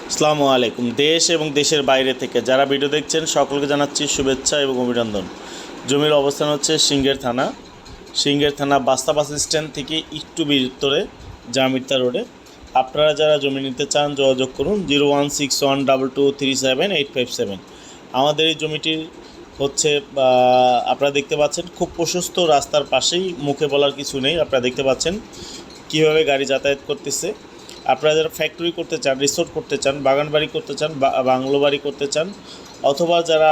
আসসালামু আলাইকুম। দেশ এবং দেশের বাইরে থেকে যারা ভিডিও দেখছেন সকলকে জানাচ্ছি শুভেচ্ছা এবং অভিনন্দন। জমির অবস্থান হচ্ছে সিংহের থানা বাস্তা বাস স্ট্যান্ড থেকে একটু ভিতরে জামিরতা রোডে। আপনারা যারা জমি নিতে চান যোগাযোগ করুন 016122378857। আমাদের এই জমিটি হচ্ছে আপনারা দেখতে পাচ্ছেন খুব প্রশস্ত রাস্তার পাশেই, মুখে বলার কিছু নেই। আপনারা দেখতে পাচ্ছেন কীভাবে গাড়ি যাতায়াত করতেছে। আপনারা যারা ফ্যাক্টরি করতে চান, রিসোর্ট করতে চান, বাগান বাড়ি করতে চান, বাংলো বাড়ি করতে চান, অথবা যারা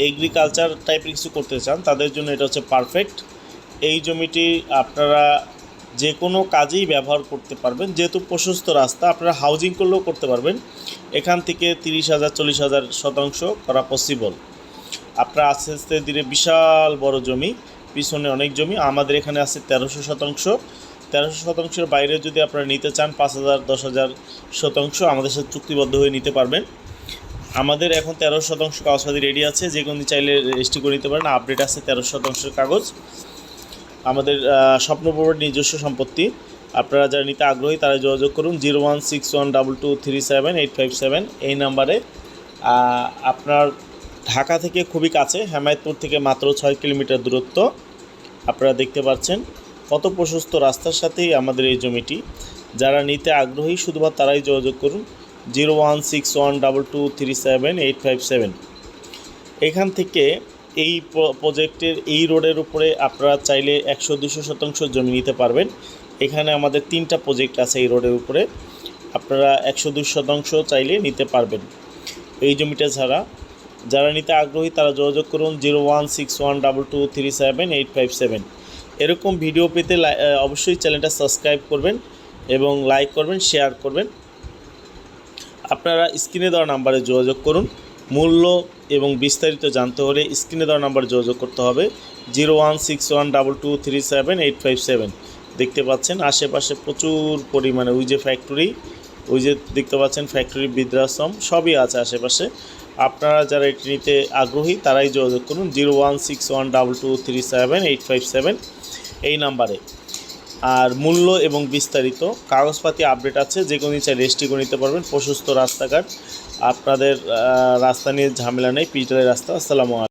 এগ্রিকালচার টাইপের কিছু করতে চান তাদের জন্য এটা হচ্ছে পারফেক্ট। এই জমিটি আপনারা যে কোনো কাজেই ব্যবহার করতে পারবেন, যেহেতু প্রশস্ত রাস্তা। আপনারা হাউজিং করলেও করতে পারবেন। এখান থেকে 30,000 40,000 শতাংশ করা পসিবল। আপনারা আস্তে আস্তে ধীরে বিশাল বড় জমি, পিছনে অনেক জমি। আমাদের এখানে আছে 1300 শতাংশ। 1300 শতাংশের বাইরে যদি আপনারা নিতে চান 5,000 10,000 শতাংশ আমাদের সাথে চুক্তিবদ্ধ হয়ে নিতে পারবেন। আমাদের এখন 13 শতাংশ কাগজপাতি রেডি আছে, যে কোনো চাইলে রেজিস্ট্রি করে নিতে পারেন। আপডেট আছে 13 শতাংশের কাগজ। আমাদের স্বপ্নপুরের নিজস্ব সম্পত্তি। আপনারা যারা নিতে আগ্রহী তারা যোগাযোগ করুন 016122378857 এই নাম্বারে। আপনার ঢাকা থেকে খুবই কাছে, হেমায়েতপুর থেকে মাত্র 6 কিলোমিটার দূরত্ব। আপনারা দেখতে পাচ্ছেন কত প্রশস্ত রাস্তার সাথেই আমাদের এই জমিটি। যারা নিতে আগ্রহী শুধুমাত্র তারাই যোগাযোগ করুন 016122378857। এখান থেকে এই প্রজেক্টের এই রোডের উপরে আপনারা চাইলে 100-200 শতাংশ জমি নিতে পারবেন। এখানে আমাদের 3টা প্রজেক্ট আছে এই রোডের উপরে। আপনারা 100-200 শতাংশ চাইলে নিতে পারবেন এই জমিটা ছাড়া। যারা নিতে আগ্রহী তারা যোগাযোগ করুন 016122378857। এরকম ভিডিও পেতে অবশ্যই চ্যানেলটা সাবস্ক্রাইব করবেন এবং লাইক করবেন, শেয়ার করবেন। আপনারা স্ক্রিনে দেওয়া নাম্বারে যোগাযোগ করুন। মূল্য এবং বিস্তারিত জানতে হলে স্ক্রিনে দেওয়া নাম্বারে যোগাযোগ করতে হবে 016122378857। দেখতে পাচ্ছেন আশেপাশে প্রচুর পরিমাণে ওই যে ফ্যাক্টরি, ওই যে দেখতে পাচ্ছেন ফ্যাক্টরি, বৃদ্ধাশ্রম সবই আছে আশেপাশে। আপনারা যারা এটি নিতে আগ্রহী তারাই যোগাযোগ করুন 016122378857 এই নাম্বারে। আর মূল্য এবং বিস্তারিত কাগজপাতি আপডেট আছে, যে কোনো চাই রেজিস্ট্রি করে নিতে পারবেন। প্রশস্ত রাস্তাঘাট, আপনাদের রাস্তা নিয়ে ঝামেলা নেই, পিচঢালাই রাস্তা। আসসালামু আলাইকুম।